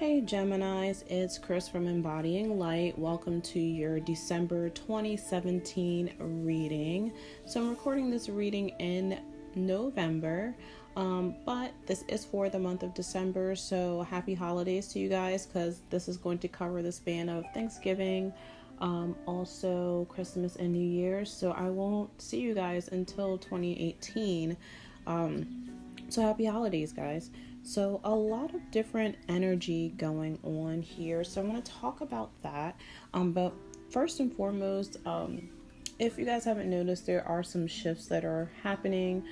Hey Geminis, it's Chris from Embodying Light. Welcome to your December 2017 reading. So I'm recording this reading in November, but this is for the month of December. So happy holidays to you guys, because this is going to cover the span of Thanksgiving, also Christmas and New Year's. So I won't see you guys until 2018. So happy holidays, guys. So a lot of different energy going on here. So I want to talk about that. But first and foremost, if you guys haven't noticed, there are some shifts that are happening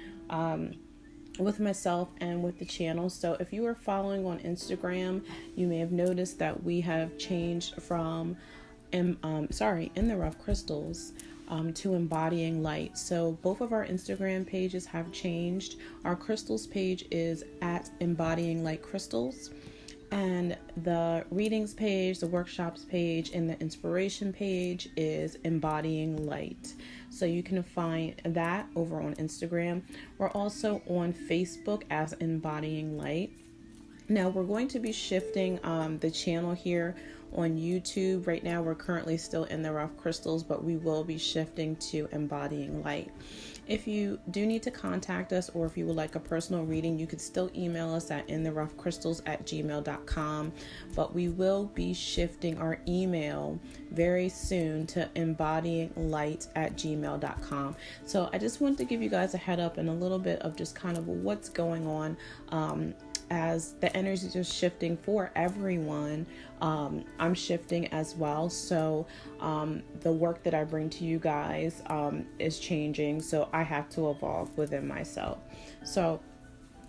with myself and with the channel. So if you are following on Instagram, you may have noticed that we have changed from In the Rough Crystals to Embodying Light. So both of our Instagram pages have changed. Our crystals page is at Embodying Light Crystals, and the readings page, the workshops page, and the inspiration page is Embodying Light. So you can find that over on Instagram. We're also on Facebook as Embodying Light. Now we're going to be shifting the channel here on YouTube. Right now we're currently still in the Rough Crystals, but we will be shifting to Embodying Light. If you do need to contact us, or if you would like a personal reading, you could still email us at intherroughcrystals@gmail.com, but we will be shifting our email very soon to embodyinglight@gmail.com. So I just wanted to give you guys a head up and a little bit of just kind of what's going on as the energies are shifting for everyone. I'm shifting as well. So the work that I bring to you guys is changing. So I have to evolve within myself. So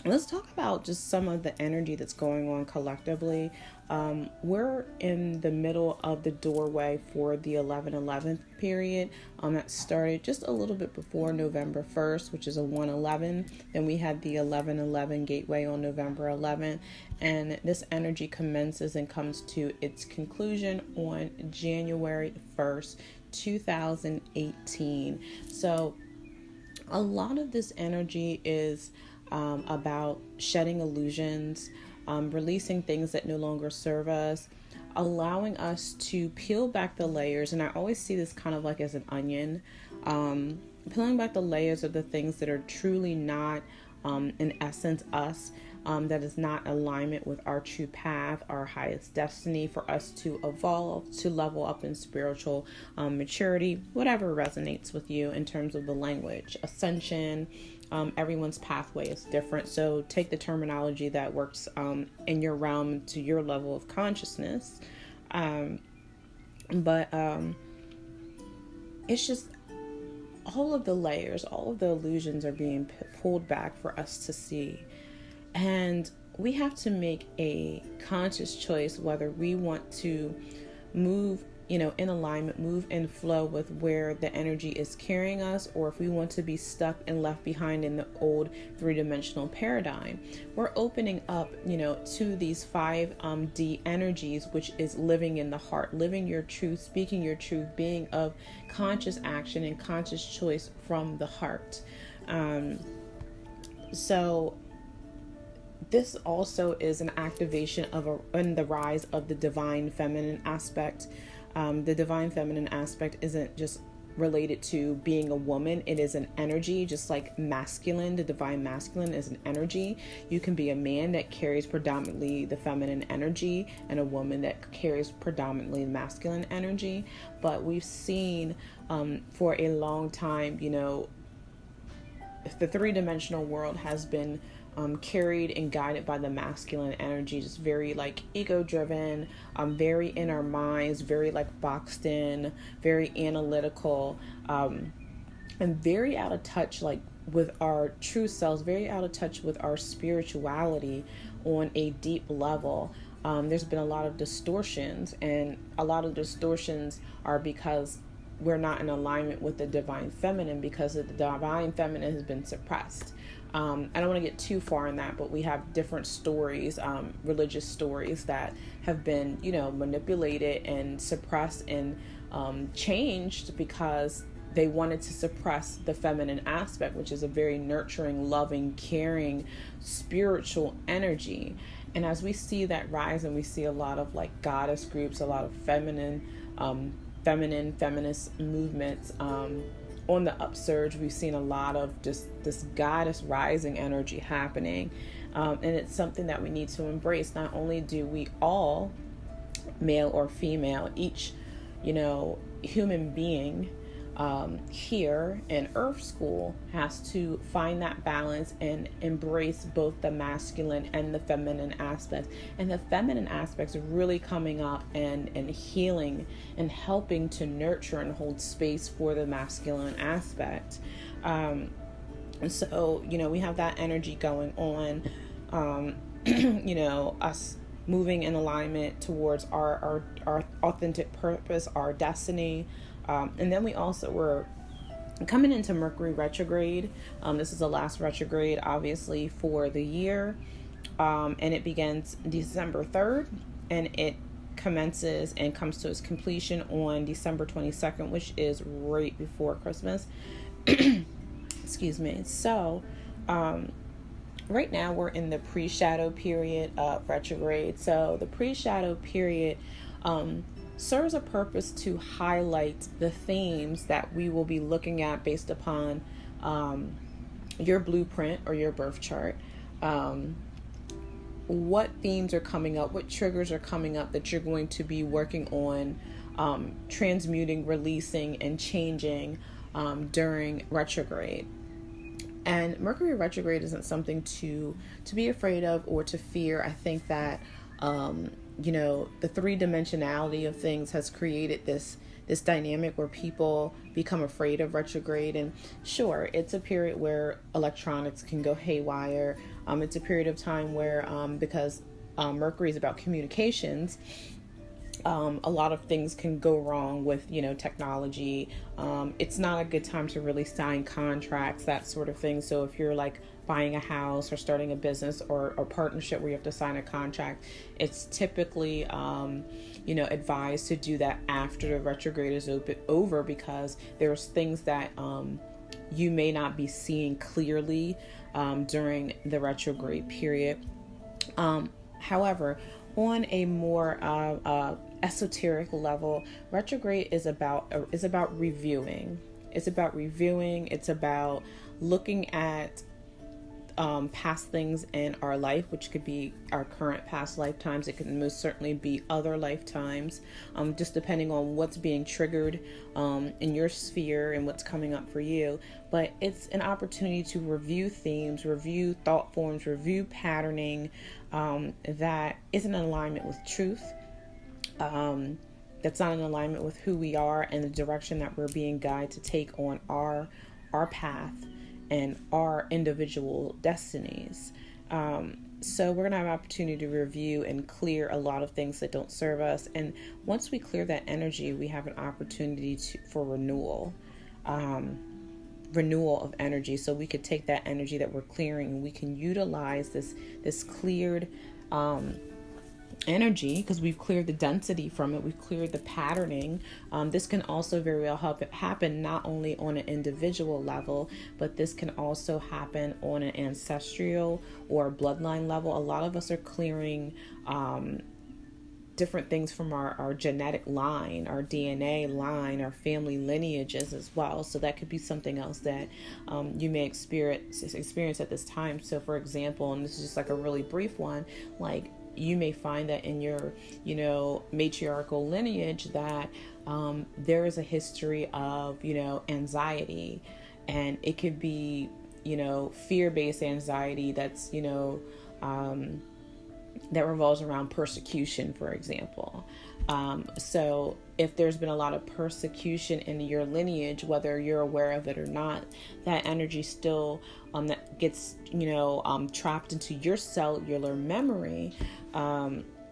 let's talk about just some of the energy that's going on collectively. We're in the middle of the doorway for the 11/11 period. That started just a little bit before November 1st, which is a 1/11. Then we had the 11/11 gateway on November 11th. And this energy commences and comes to its conclusion on January 1st, 2018. So a lot of this energy is about shedding illusions, releasing things that no longer serve us, allowing us to peel back the layers. And I always see this kind of like as an onion, peeling back the layers of the things that are truly not, in essence, us, that is not alignment with our true path, our highest destiny, for us to evolve, to level up in spiritual maturity, whatever resonates with you in terms of the language, ascension. Everyone's pathway is different. So take the terminology that works in your realm to your level of consciousness. But it's just all of the layers, all of the illusions are being pulled back for us to see. And we have to make a conscious choice whether we want to move, in alignment, move in flow with where the energy is carrying us, or if we want to be stuck and left behind in the old three-dimensional paradigm. We're opening up, to these 5D energies, which is living in the heart, living your truth, speaking your truth, being of conscious action and conscious choice from the heart. So this also is an activation and the rise of the divine feminine aspect. The divine feminine aspect isn't just related to being a woman. It is an energy, just like masculine. The divine masculine is an energy. You can be a man that carries predominantly the feminine energy and a woman that carries predominantly masculine energy. But we've seen for a long time, the three-dimensional world has been carried and guided by the masculine energy, just very like ego-driven, very in our minds, very like boxed in, very analytical, and very out of touch like with our true selves, very out of touch with our spirituality on a deep level. There's been a lot of distortions, and a lot of distortions are because we're not in alignment with the divine feminine, because the divine feminine has been suppressed. I don't want to get too far in that, but we have different stories, religious stories that have been, manipulated and suppressed and changed because they wanted to suppress the feminine aspect, which is a very nurturing, loving, caring, spiritual energy. And as we see that rise, and we see a lot of like goddess groups, a lot of feminist movements on the upsurge, we've seen a lot of just this goddess rising energy happening. And it's something that we need to embrace. Not only do we all, male or female, each, human being here in Earth School has to find that balance and embrace both the masculine and the feminine aspects. And the feminine aspects are really coming up and healing and helping to nurture and hold space for the masculine aspect. And so, we have that energy going on, us moving in alignment towards our authentic purpose, our destiny. And then we also were coming into Mercury retrograde. This is the last retrograde, obviously, for the year. And it begins December 3rd, and it commences and comes to its completion on December 22nd, which is right before Christmas. Excuse me. So, right now we're in the pre-shadow period of retrograde. So the pre-shadow period serves a purpose to highlight the themes that we will be looking at based upon your blueprint or your birth chart. What themes are coming up, what triggers are coming up that you're going to be working on transmuting, releasing, and changing during retrograde. And Mercury retrograde isn't something to be afraid of or to fear. I think that, the three-dimensionality of things has created this dynamic where people become afraid of retrograde. And sure, it's a period where electronics can go haywire. It's a period of time where, because Mercury is about communications, a lot of things can go wrong with, technology. It's not a good time to really sign contracts, that sort of thing. So if you're like buying a house or starting a business or partnership where you have to sign a contract, it's typically, advised to do that after the retrograde is over, because there's things that you may not be seeing clearly during the retrograde period. However, on a more esoteric level, retrograde is about reviewing. It's about reviewing. It's about looking at past things in our life, which could be our current past lifetimes. It could most certainly be other lifetimes, just depending on what's being triggered in your sphere and what's coming up for you. But it's an opportunity to review themes, review thought forms, review patterning that isn't in alignment with truth, that's not in alignment with who we are and the direction that we're being guided to take on our path and our individual destinies. So we're going to have an opportunity to review and clear a lot of things that don't serve us. And once we clear that energy, we have an opportunity for renewal of energy. So we could take that energy that we're clearing and we can utilize this cleared energy, because we've cleared the density from it, we've cleared the patterning. This can also very well happen not only on an individual level, but this can also happen on an ancestral or bloodline level. A lot of us are clearing different things from our genetic line, our DNA line, our family lineages as well. So that could be something else that you may experience at this time. So for example, and this is just like a really brief one, like you may find that in your, matriarchal lineage that there is a history of, anxiety, and it could be, fear-based anxiety that's, that revolves around persecution, for example. So if there's been a lot of persecution in your lineage, whether you're aware of it or not, that energy still that gets trapped into your cellular memory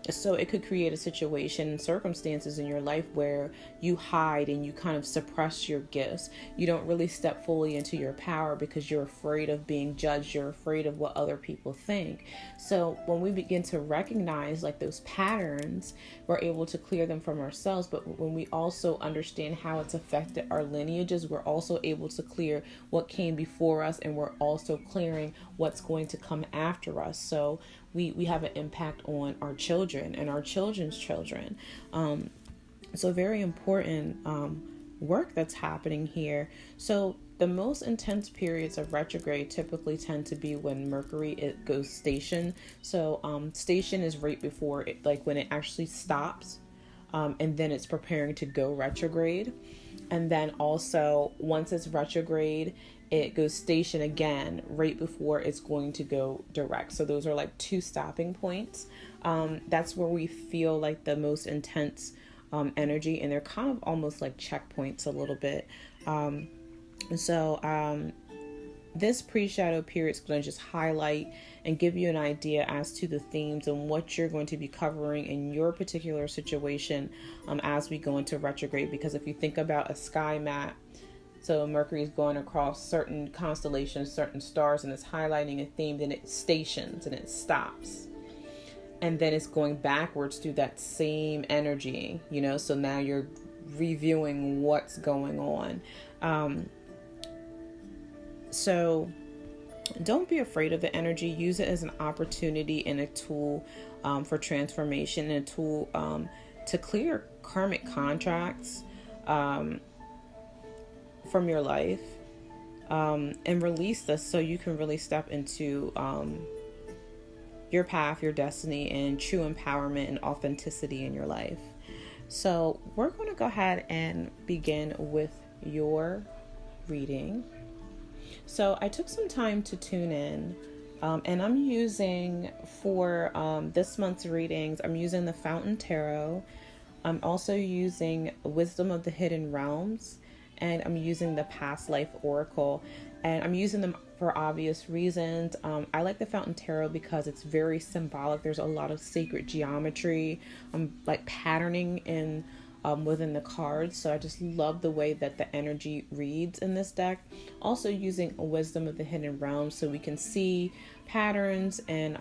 So it could create a situation and circumstances in your life where you hide and you kind of suppress your gifts. You don't really step fully into your power because you're afraid of being judged. You're afraid of what other people think. So when we begin to recognize like those patterns, we're able to clear them from ourselves. But when we also understand how it's affected our lineages, we're also able to clear what came before us, and we're also clearing what's going to come after us. So we have an impact on our children and our children's children. So very important work that's happening here. So the most intense periods of retrograde typically tend to be when Mercury it goes station. So station is right before it, like when it actually stops, and then it's preparing to go retrograde. And then also once it's retrograde, it goes station again right before it's going to go direct. So those are like two stopping points. That's where we feel like the most intense energy, and they're kind of almost like checkpoints a little bit. This pre-shadow period is going to just highlight and give you an idea as to the themes and what you're going to be covering in your particular situation as we go into retrograde. Because if you think about a sky map, so Mercury is going across certain constellations, certain stars, and it's highlighting a theme, then it stations and it stops. And then it's going backwards through that same energy, so now you're reviewing what's going on. So don't be afraid of the energy. Use it as an opportunity and a tool for transformation, and a tool to clear karmic contracts from your life, and release this so you can really step into your path, your destiny, and true empowerment and authenticity in your life. So we're going to go ahead and begin with your reading. So I took some time to tune in, and I'm using for this month's readings, I'm using the Fountain Tarot. I'm also using Wisdom of the Hidden Realms, and I'm using the Past Life Oracle, and I'm using them for obvious reasons. I like the Fountain Tarot because it's very symbolic. There's a lot of sacred geometry, like patterning in within the cards. So I just love the way that the energy reads in this deck. Also using Wisdom of the Hidden Realms so we can see patterns and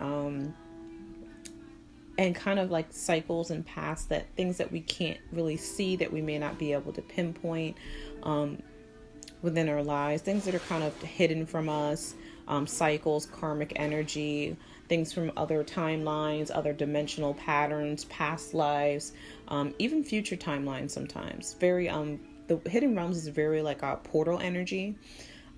kind of like cycles and paths, that things that we can't really see, that we may not be able to pinpoint within our lives, things that are kind of hidden from us, cycles, karmic energy, things from other timelines, other dimensional patterns, past lives, even future timelines sometimes. Very the Hidden Realms is very like a portal energy.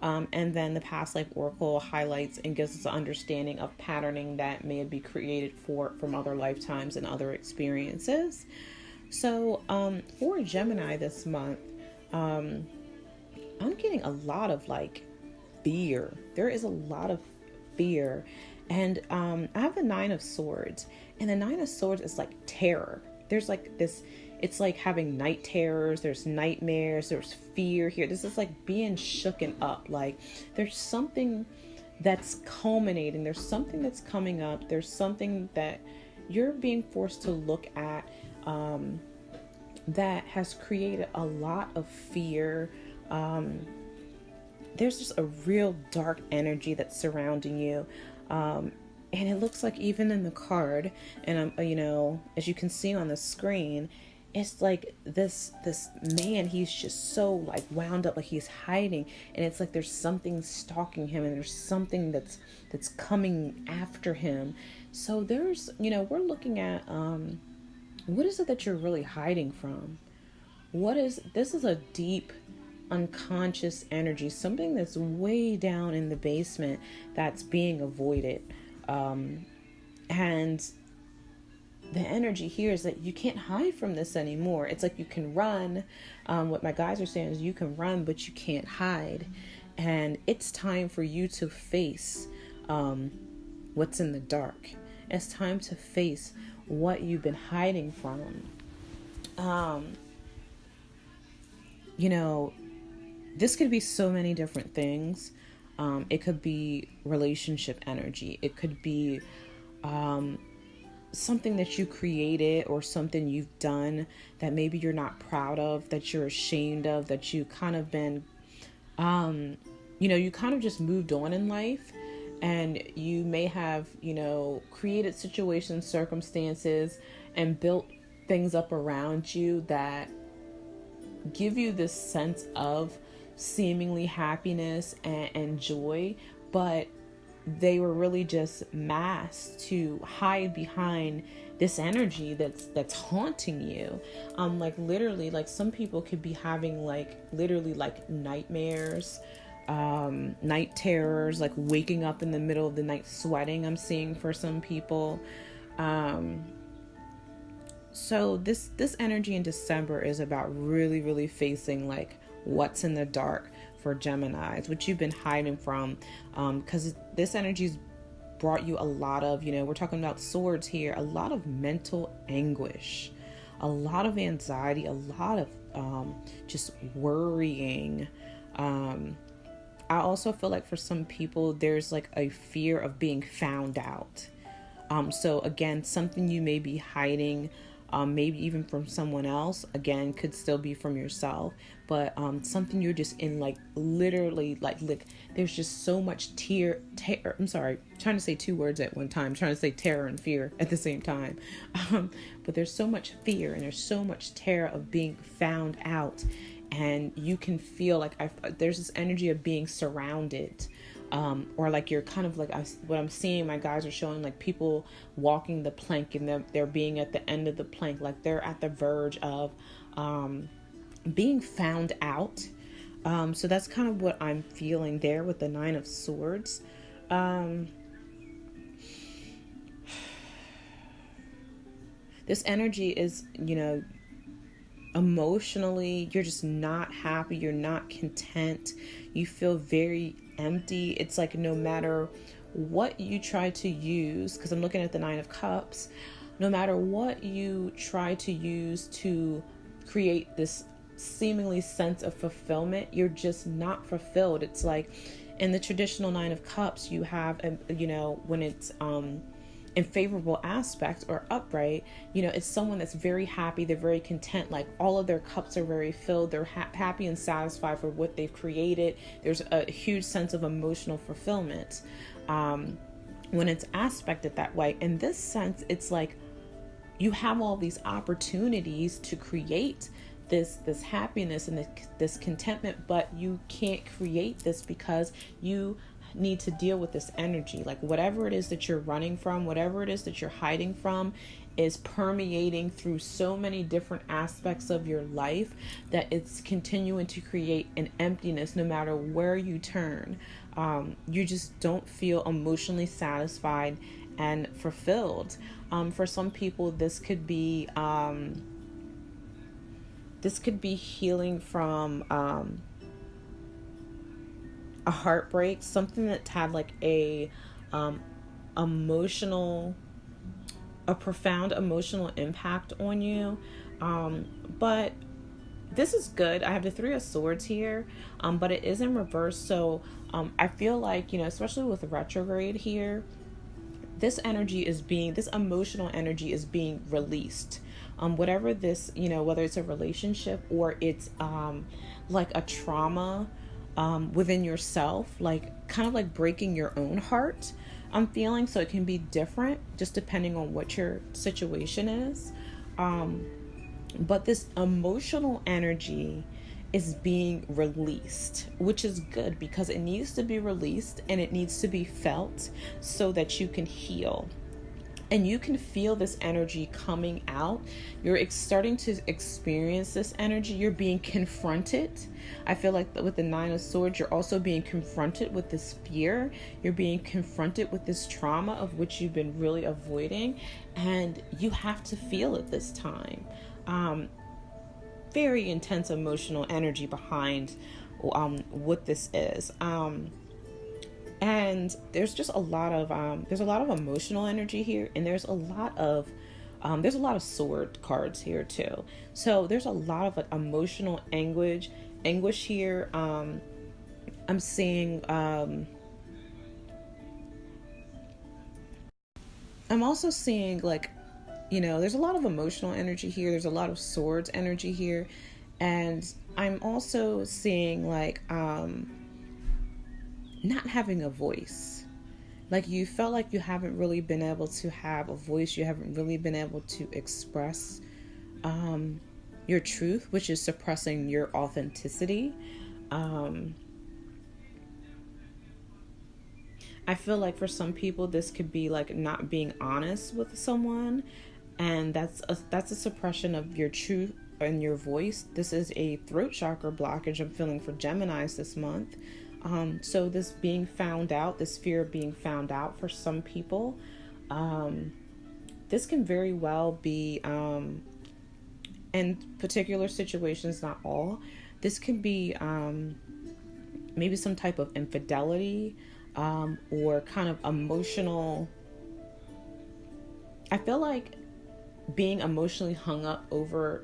And then the Past Life Oracle highlights and gives us an understanding of patterning that may be created from other lifetimes and other experiences. So for Gemini this month, I'm getting a lot of like fear. There is a lot of fear. And I have the Nine of Swords, and the Nine of Swords is like terror. There's like this, it's like having night terrors, there's nightmares, there's fear here. This is like being shooken up. Like there's something that's culminating. There's something that's coming up. There's something that you're being forced to look at that has created a lot of fear. There's just a real dark energy that's surrounding you. And it looks like even in the card, and as you can see on the screen, it's like this man, he's just so like wound up, like he's hiding, and it's like there's something stalking him, and there's something that's coming after him. So there's, we're looking at what is it that you're really hiding from? This is a deep unconscious energy, something that's way down in the basement that's being avoided. And the energy here is that you can't hide from this anymore. It's like you can run. What my guys are saying is you can run, but you can't hide. And it's time for you to face what's in the dark. It's time to face what you've been hiding from. This could be so many different things. It could be relationship energy. It could be something that you created or something you've done that maybe you're not proud of, that you're ashamed of, that you kind of been, you kind of just moved on in life, and you may have, created situations, circumstances, and built things up around you that give you this sense of seemingly happiness and joy, but they were really just masks to hide behind this energy that's haunting you. Like literally, like some people could be having like literally like nightmares, night terrors, like waking up in the middle of the night sweating. I'm seeing for some people. So this energy in December is about really, really facing like what's in the dark for Geminis, which you've been hiding from, because this energy's brought you a lot of, we're talking about swords here, a lot of mental anguish, a lot of anxiety, a lot of just worrying. I also feel like for some people, there's like a fear of being found out. So again, something you may be hiding, maybe even from someone else, again, could still be from yourself, but something you're just in, like literally like there's just so much terror. I'm sorry, trying to say two words at one time, trying to say terror and fear at the same time. But there's so much fear and there's so much terror of being found out, and you can feel like there's this energy of being surrounded. Or like you're kind of like, what I'm seeing, my guys are showing like people walking the plank, and they're being at the end of the plank, like they're at the verge of being found out. So that's kind of what I'm feeling there with the Nine of Swords. This energy is, emotionally, you're just not happy. You're not content. You feel very empty. It's like no matter what you try to use, because I'm looking at the Nine of Cups, no matter what you try to use to create this seemingly sense of fulfillment, you're just not fulfilled. It's like in the traditional Nine of Cups, you have, when it's in favorable aspect or upright, it's someone that's very happy, they're very content, like all of their cups are very filled, they're happy and satisfied for what they've created. There's a huge sense of emotional fulfillment when it's aspected that way. In this sense, it's like you have all these opportunities to create this happiness and this contentment, but you can't create this because you need to deal with this energy. Like whatever it is that you're running from, whatever it is that you're hiding from, is permeating through so many different aspects of your life that it's continuing to create an emptiness no matter where you turn. You just don't feel emotionally satisfied and fulfilled. For some people, this could be healing from a heartbreak, something that's had like a profound emotional impact on you. But this is good. I have the Three of Swords here, but it is in reverse. So I feel like, especially with retrograde here, this emotional energy is being released. Whatever this, whether it's a relationship or it's like a trauma within yourself, like kind of like breaking your own heart, I'm feeling. So it can be different just depending on what your situation is. But this emotional energy is being released, which is good because it needs to be released and it needs to be felt so that you can heal. And you can feel this energy coming out. You're starting to experience this energy. You're being confronted. I feel like with the Nine of Swords, you're also being confronted with this fear. You're being confronted with this trauma of which you've been really avoiding. And you have to feel it this time. Very intense emotional energy behind what this is. And there's just a lot of emotional energy here, and there's a lot of sword cards here too. So there's a lot of like emotional anguish here. I'm seeing I'm also seeing like there's a lot of emotional energy here. There's a lot of swords energy here. And I'm also seeing like not having a voice. Like you felt like you haven't really been able to have a voice. You haven't really been able to express your truth, which is suppressing your authenticity. I feel like for some people, this could be like not being honest with someone. And that's a suppression of your truth and your voice. This is a throat chakra blockage I'm feeling for Geminis this month. So this being found out, this fear of being found out for some people, this can very well be, in particular situations, not all, this can be maybe some type of infidelity, or kind of emotional. I feel like being emotionally hung up over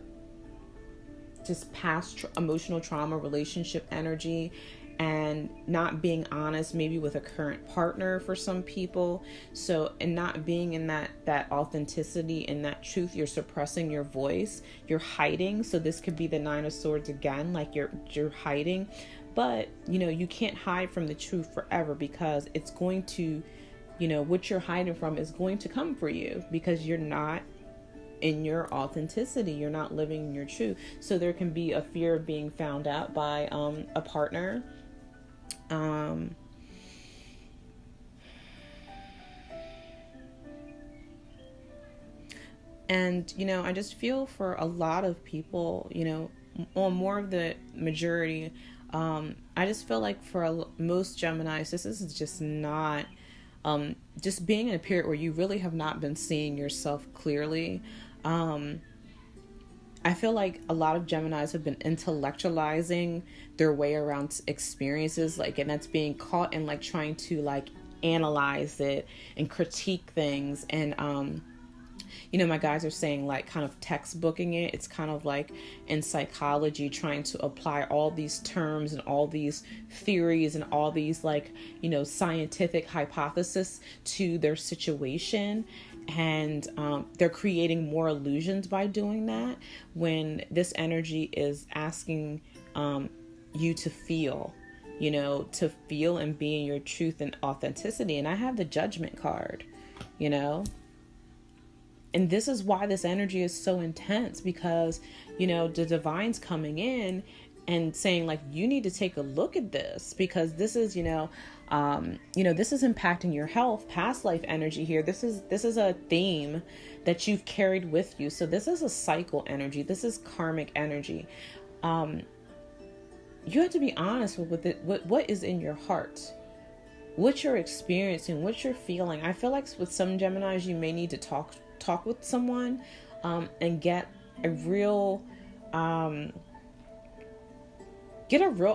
just past emotional trauma, relationship energy, and not being honest maybe with a current partner for some people. So, and not being in that authenticity and that truth, you're suppressing your voice, you're hiding. So this could be the Nine of Swords again, like you're hiding. But, you can't hide from the truth forever, because it's going to, what you're hiding from is going to come for you, because you're not in your authenticity. You're not living in your truth. So there can be a fear of being found out by a partner. And, I just feel for a lot of people, on more of the majority, I just feel like for most Geminis, this is just not, just being in a period where you really have not been seeing yourself clearly. I feel like a lot of Geminis have been intellectualizing their way around experiences, and that's being caught in trying to analyze it and critique things. And, my guys are saying kind of textbooking it. It's kind of like in psychology, trying to apply all these terms and all these theories and all these scientific hypotheses to their situation. And they're creating more illusions by doing that, when this energy is asking you to feel, and be in your truth and authenticity. And I have the Judgment card, And this is why this energy is so intense, because, the divine's coming in and saying you need to take a look at this, because this is, this is impacting your health, past life energy here. This is a theme that you've carried with you. So this is a cycle energy. This is karmic energy. You have to be honest with it. What is in your heart, what you're experiencing, what you're feeling. I feel like with some Geminis, you may need to talk with someone, and get a real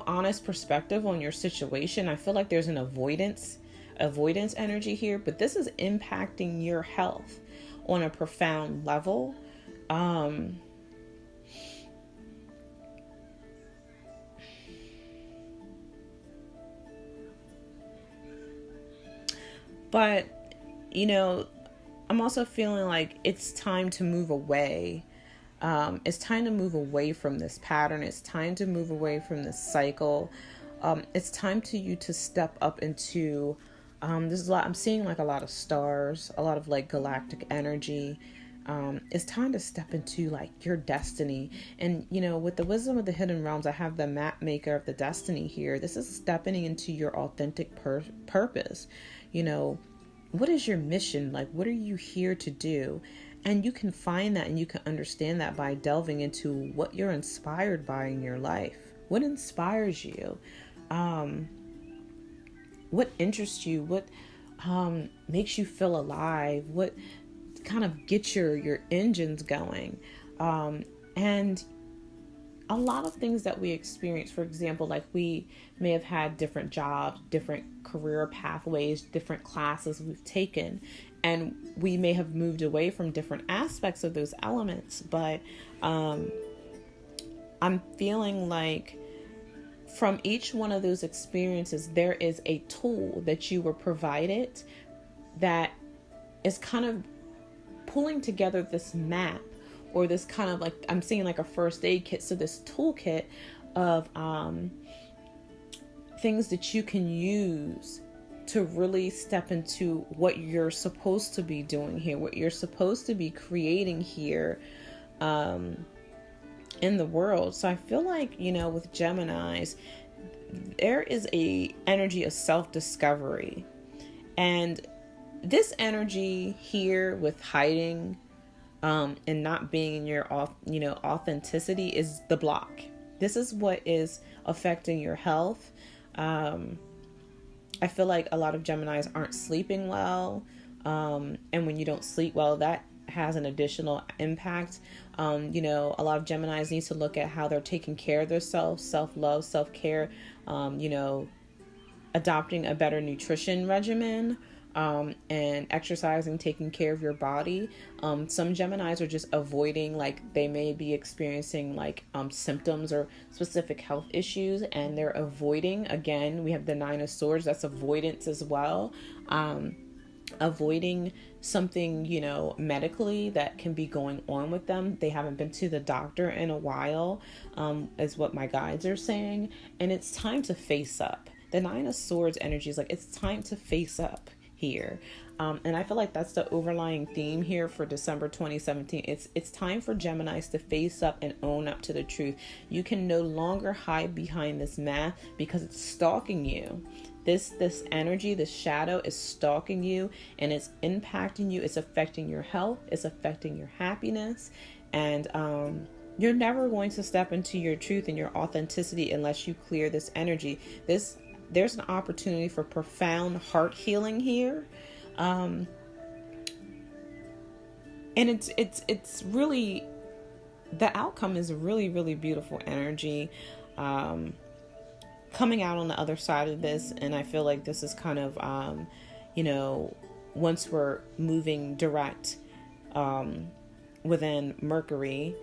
honest perspective on your situation. I feel like there's an avoidance energy here, but this is impacting your health on a profound level. But, I'm also feeling like it's time to move away. It's time to move away from this pattern. It's time to move away from this cycle. It's time to you to step up into, this is a lot. I'm seeing a lot of stars, a lot of galactic energy. It's time to step into your destiny. And, with the wisdom of the hidden realms, I have the map maker of the destiny here. This is stepping into your authentic purpose. What is your mission? What are you here to do? And you can find that and you can understand that by delving into what you're inspired by in your life. What inspires you? What interests you? What makes you feel alive? What kind of gets your engines going? And a lot of things that we experience, for example, we may have had different jobs, different career pathways, different classes we've taken, and we may have moved away from different aspects of those elements. But I'm feeling like from each one of those experiences, there is a tool that you were provided that is kind of pulling together this map, or this kind of like, I'm seeing like a first aid kit. So this toolkit of things that you can use to really step into what you're supposed to be doing here, what you're supposed to be creating here in the world. So I feel like, with Geminis, there is a energy of self-discovery. And this energy here with hiding and not being in your authenticity is the block. This is what is affecting your health. I feel like a lot of Geminis aren't sleeping well. And when you don't sleep well, that has an additional impact. A lot of Geminis need to look at how they're taking care of themselves, self-love, self-care, adopting a better nutrition regimen, and exercising, taking care of your body. Some Geminis are just avoiding, like they may be experiencing like symptoms or specific health issues, and they're avoiding. Again, we have the Nine of Swords, that's avoidance as well. Avoiding something, medically that can be going on with them. They haven't been to the doctor in a while, is what my guides are saying. And it's time to face up. The Nine of Swords energy is like, it's time to face up here. And I feel like that's the overlying theme here for December 2017. It's time for Geminis to face up and own up to the truth. You can no longer hide behind this mask because it's stalking you. This energy, this shadow is stalking you, and it's impacting you. It's affecting your health. It's affecting your happiness. And you're never going to step into your truth and your authenticity unless you clear this energy. There's an opportunity for profound heart healing here. And it's really, the outcome is really, really beautiful energy. Coming out on the other side of this, and I feel like this is kind of, once we're moving direct within Mercury,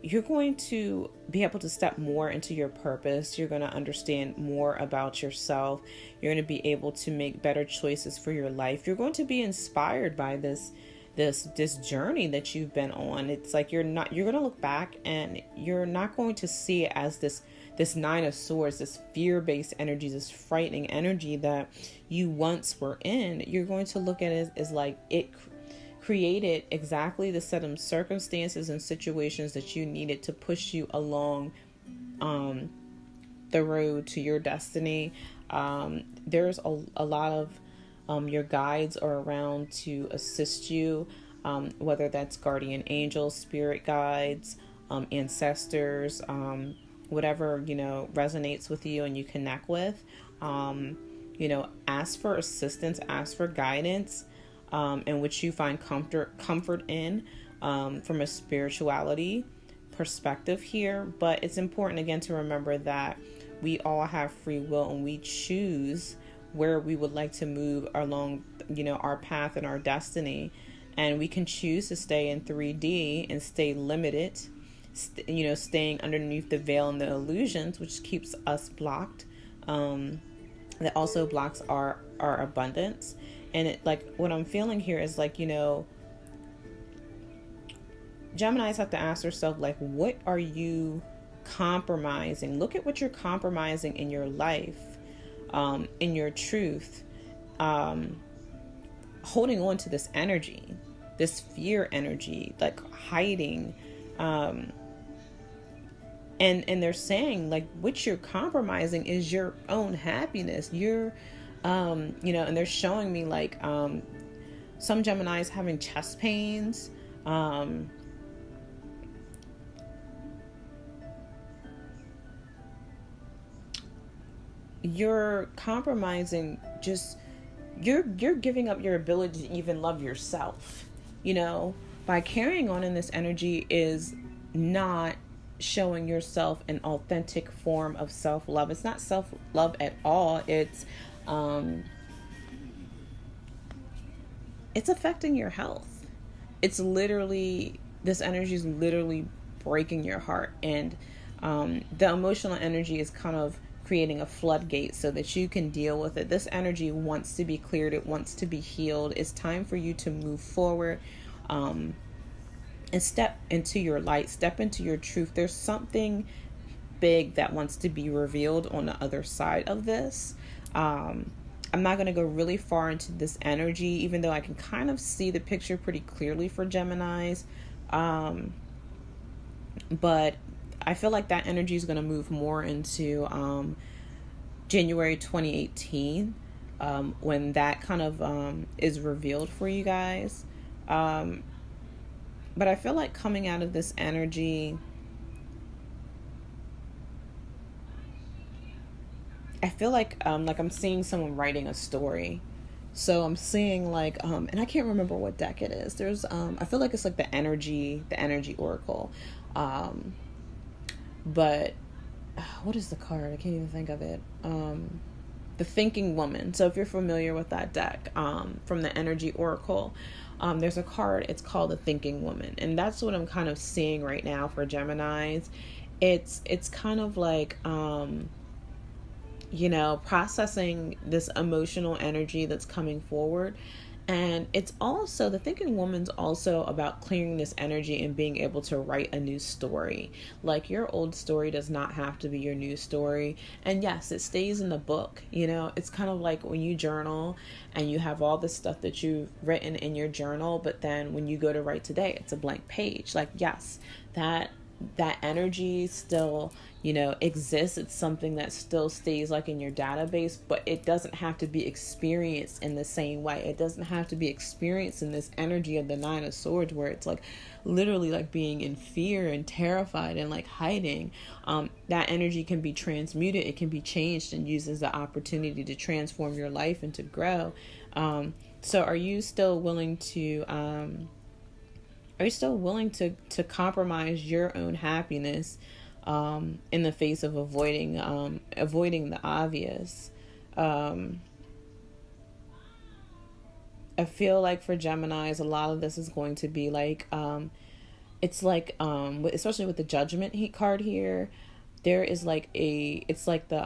you're going to be able to step more into your purpose. You're going to understand more about yourself. You're going to be able to make better choices for your life. You're going to be inspired by this journey that you've been on. It's like you're going to look back and you're not going to see it as this Nine of Swords, this fear-based energy, this frightening energy that you once were in. You're going to look at it as like it created exactly the set of circumstances and situations that you needed to push you along the road to your destiny. There's a lot of your guides are around to assist you, whether that's guardian angels, spirit guides, ancestors, whatever, resonates with you and you connect with. Ask for assistance, ask for guidance, in which you find comfort in, from a spirituality perspective here. But it's important, again, to remember that we all have free will and we choose where we would like to move along, our path and our destiny. And we can choose to stay in 3D and stay limited, staying underneath the veil and the illusions, which keeps us blocked. That also blocks our abundance. And it, like, what I'm feeling here is like, Geminis have to ask themselves, like, what are you compromising? Look at what you're compromising in your life, in your truth, holding on to this energy, this fear energy, like hiding, and they're saying, like, what you're compromising is your own happiness. You're, and they're showing me like, some Geminis having chest pains, you're compromising, just you're giving up your ability to even love yourself, by carrying on in this energy is not showing yourself an authentic form of self-love. It's not self-love at all. It's affecting your health. It's literally, this energy is literally breaking your heart. And the emotional energy is kind of creating a floodgate so that you can deal with it. This energy wants to be cleared. It wants to be healed. It's time for you to move forward. and step into your light, step into your truth. There's something big that wants to be revealed on the other side of this. I'm not going to go really far into this energy, even though I can kind of see the picture pretty clearly for Geminis. But I feel like that energy is going to move more into January 2018, when that kind of is revealed for you guys. But I feel like coming out of this energy, I feel like I'm seeing someone writing a story. So I'm seeing like and I can't remember what deck it is. There's I feel like it's like the energy oracle. But what is the card? I can't even think of it. The Thinking Woman. So if you're familiar with that deck, from the energy oracle, there's a card, it's called the Thinking Woman, and that's what I'm kind of seeing right now for Geminis. It's kind of like processing this emotional energy that's coming forward. And it's also, the Thinking Woman's also about clearing this energy and being able to write a new story. Like, your old story does not have to be your new story. And yes, it stays in the book. It's kind of like when you journal and you have all this stuff that you've written in your journal, but then when you go to write today, it's a blank page. Like, yes, that energy still exists. It's something that still stays like in your database, but it doesn't have to be experienced in the same way. It doesn't have to be experienced in this energy of the Nine of Swords, where it's like literally like being in fear and terrified and like hiding. That energy can be transmuted, it can be changed and used as the opportunity to transform your life and to grow. So are you still willing to compromise your own happiness in the face of avoiding the obvious? I feel like for Geminis, a lot of this is going to be like, it's like, especially with the Judgment card here, there is like it's like the,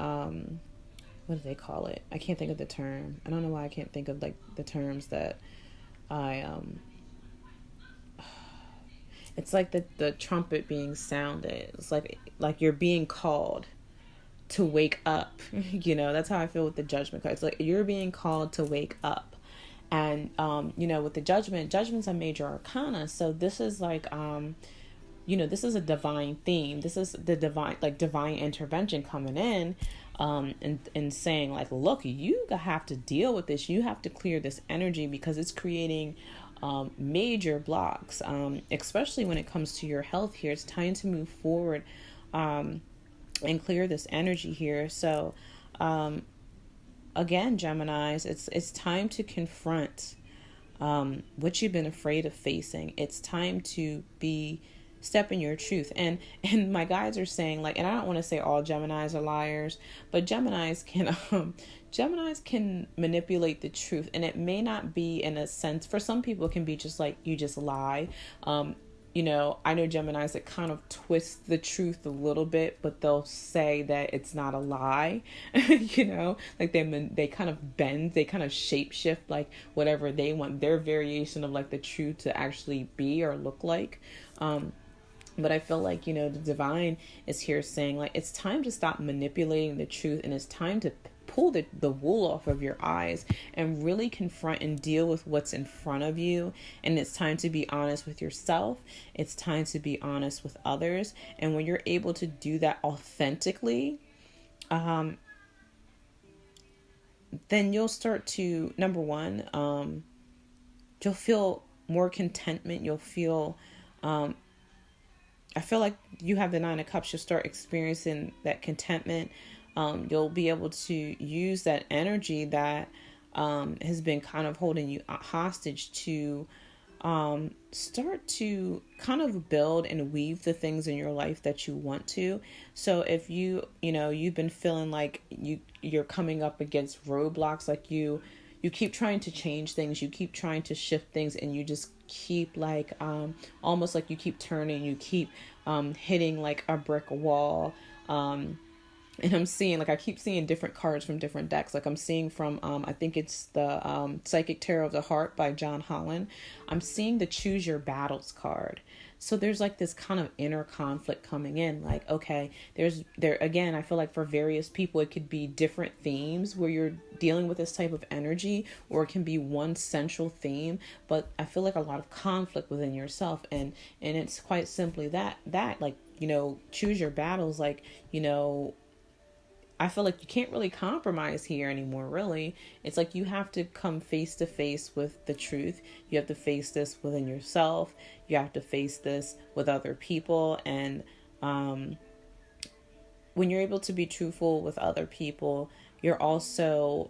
what do they call it? I can't think of the term. I don't know why I can't think of like the terms that it's like the trumpet being sounded. It's like you're being called to wake up. That's how I feel with the Judgment card. It's like you're being called to wake up. And, with the Judgment's a major arcana. So this is like, this is a divine theme. This is the divine intervention coming in, and saying like, look, you have to deal with this. You have to clear this energy because it's creating major blocks, especially when it comes to your health here. It's time to move forward and clear this energy here. So again, Geminis, it's time to confront what you've been afraid of facing. It's time to step in your truth. And my guides are saying, like, and I don't want to say all Geminis are liars, but Geminis can manipulate the truth. And it may not be in a sense, for some people it can be just like, you just lie. I know Geminis that kind of twist the truth a little bit, but they'll say that it's not a lie. Like they kind of bend, they kind of shape shift like whatever they want their variation of like the truth to actually be or look like. But I feel like, the divine is here saying like, it's time to stop manipulating the truth, and it's time to pull the wool off of your eyes and really confront and deal with what's in front of you. And it's time to be honest with yourself. It's time to be honest with others. And when you're able to do that authentically, then you'll start to, number one, you'll feel more contentment. You'll feel, I feel like you have the Nine of Cups. You'll start experiencing that contentment. You'll be able to use that energy that has been kind of holding you hostage to start to kind of build and weave the things in your life that you want to. So if you've been feeling like you're coming up against roadblocks, like you keep trying to change things, you keep trying to shift things, and you just keep like almost like you keep turning, you keep hitting like a brick wall. And I'm seeing, like, I keep seeing different cards from different decks. Like I'm seeing from, I think it's the Psychic Tarot of the Heart by John Holland. I'm seeing the Choose Your Battles card. So there's like this kind of inner conflict coming in. Like, okay, there again, I feel like for various people, it could be different themes where you're dealing with this type of energy, or it can be one central theme. But I feel like a lot of conflict within yourself. And it's quite simply that, like, choose your battles. Like, I feel like you can't really compromise here anymore, really. It's like you have to come face to face with the truth. You have to face this within yourself. You have to face this with other people. And when you're able to be truthful with other people, you're also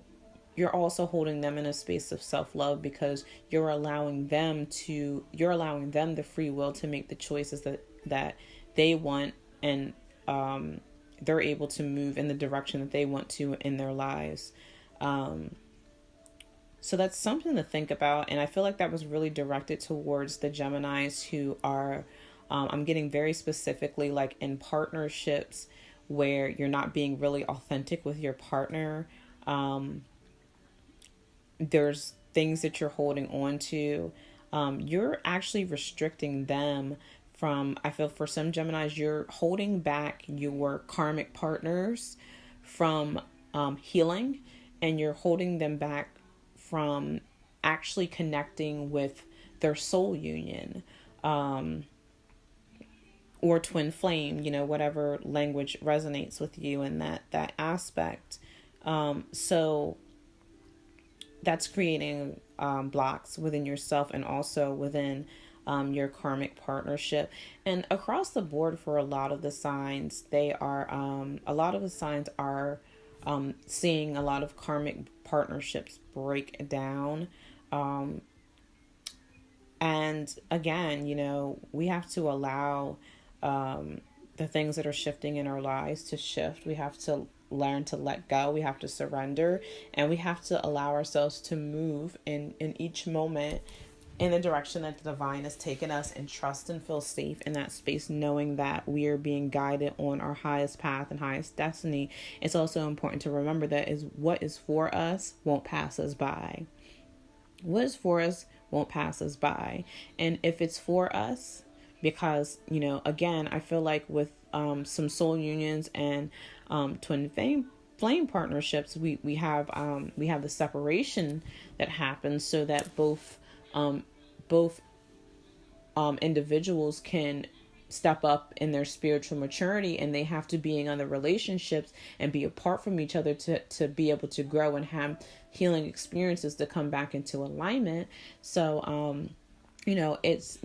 holding them in a space of self-love, because you're allowing them the free will to make the choices that they want, and they're able to move in the direction that they want to in their lives. So that's something to think about. And I feel like that was really directed towards the Geminis who are, I'm getting very specifically like in partnerships where you're not being really authentic with your partner. There's things that you're holding on to. You're actually restricting them from, I feel for some Geminis, you're holding back your karmic partners from healing, and you're holding them back from actually connecting with their soul union, or twin flame, whatever language resonates with you in that aspect. So that's creating blocks within yourself and also within your karmic partnership. And across the board for a lot of the signs, a lot of the signs are seeing a lot of karmic partnerships break down. And again, we have to allow the things that are shifting in our lives to shift. We have to learn to let go. We have to surrender, and we have to allow ourselves to move in each moment in the direction that the divine has taken us, and trust and feel safe in that space, knowing that we are being guided on our highest path and highest destiny. It's also important to remember that what is for us won't pass us by. What is for us won't pass us by. And if it's for us, because, again, I feel like with some soul unions and twin flame partnerships, we have the separation that happens so that both individuals can step up in their spiritual maturity, and they have to be in other relationships and be apart from each other to be able to grow and have healing experiences to come back into alignment. So it's,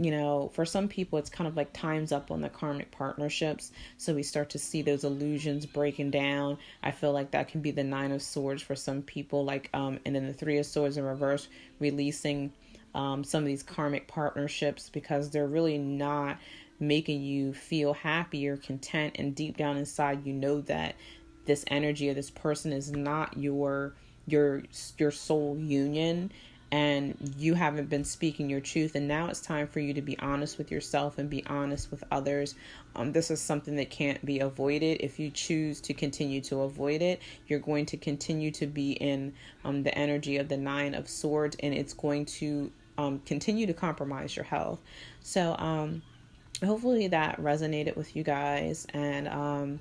for some people, it's kind of like time's up on the karmic partnerships. So we start to see those illusions breaking down. I feel like that can be the Nine of Swords for some people, and then the Three of Swords in reverse, releasing some of these karmic partnerships because they're really not making you feel happy or content. And deep down inside, that this energy or this person is not your soul union, and you haven't been speaking your truth. And now it's time for you to be honest with yourself and be honest with others. This is something that can't be avoided. If you choose to continue to avoid it, you're going to continue to be in the energy of the Nine of Swords, and it's going to continue to compromise your health. So hopefully that resonated with you guys. And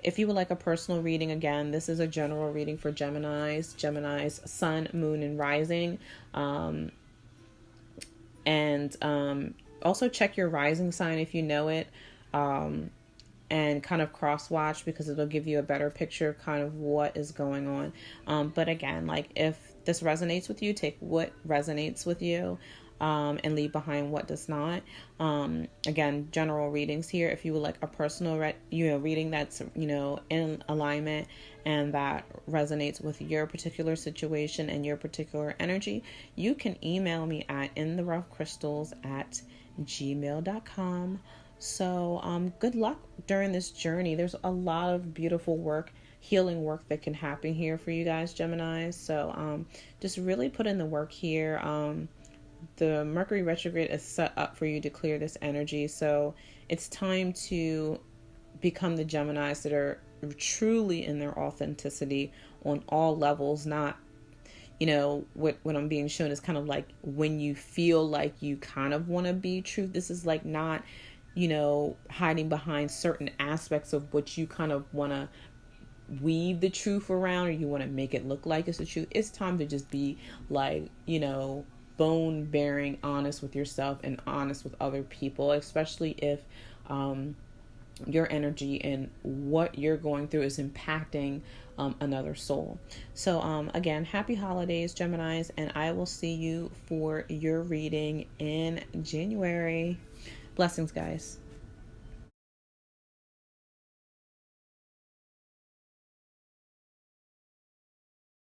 if you would like a personal reading, again, this is a general reading for Gemini's sun, moon, and rising. And also check your rising sign if you know it, and kind of cross watch, because it'll give you a better picture of kind of what is going on. But again, like, if this resonates with you, take what resonates with you, and leave behind what does not. Again, general readings here. If you would like a personal reading that's in alignment and that resonates with your particular situation and your particular energy, you can email me at intheroughcrystals@gmail.com. So good luck during this journey. There's a lot of beautiful work, healing work that can happen here for you guys, Geminis. So just really put in the work here. The Mercury retrograde is set up for you to clear this energy. So it's time to become the Geminis that are truly in their authenticity on all levels. Not, what I'm being shown is kind of like when you feel like you kind of want to be truth. This is like not, hiding behind certain aspects of what you kind of want to weave the truth around, or you want to make it look like it's the truth. It's time to just be like, bone bearing honest with yourself and honest with other people, especially if your energy and what you're going through is impacting another soul. So again, happy holidays, Geminis, and I will see you for your reading in January. Blessings, guys.